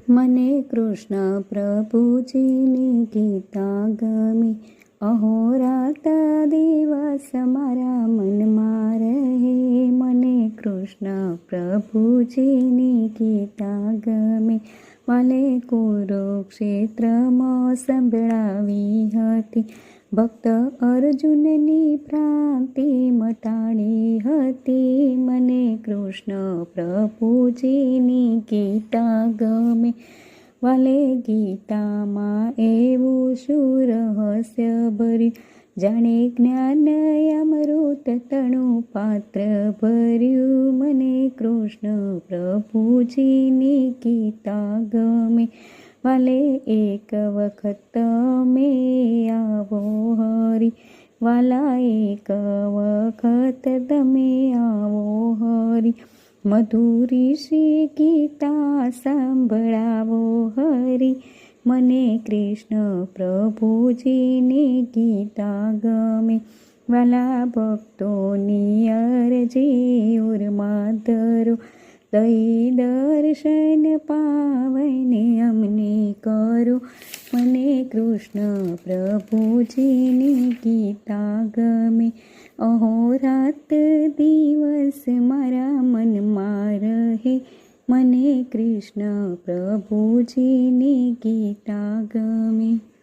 મને કૃષ્ણ પ્રભુજીની ગીતા ગમે, અહોરાત્ર દિવસ મારા મનમાં રહે. મને કૃષ્ણ પ્રભુજીની ગીતા ગમે, વાલે કુરુક્ષેત્રમાં સંભળાવી હતી, ભક્ત અર્જુનની ભ્રાંતિ મટાડી હતી. મને કૃષ્ણ પ્રભુજીની ગીતા ગમે, વાલે ગીતામાં એવું શું રહસ્ય ભર્યું, જાણે જ્ઞાન અમૃત તણું પાત્ર ભર્યું. મને કૃષ્ણ પ્રભુજીની ગીતા ગમે, વાલે એક વખત તમે આવો હરી, વાલા એક વખત તમે આવો હરી, મધુરી શ્રી ગીતા સંભળાવો હરી. મને કૃષ્ણ પ્રભુજીની ગીતા ગમે, વાલા ભક્તોની અરજી ઉરમાં ધરો, દઈ દર્શન પાવને અમને કરો. મને કૃષ્ણ પ્રભુજીની ગીતા ગમે, અહોરાત દિવસ મારા મનમાં રહે. મને કૃષ્ણ પ્રભુજીની ગીતા ગમે.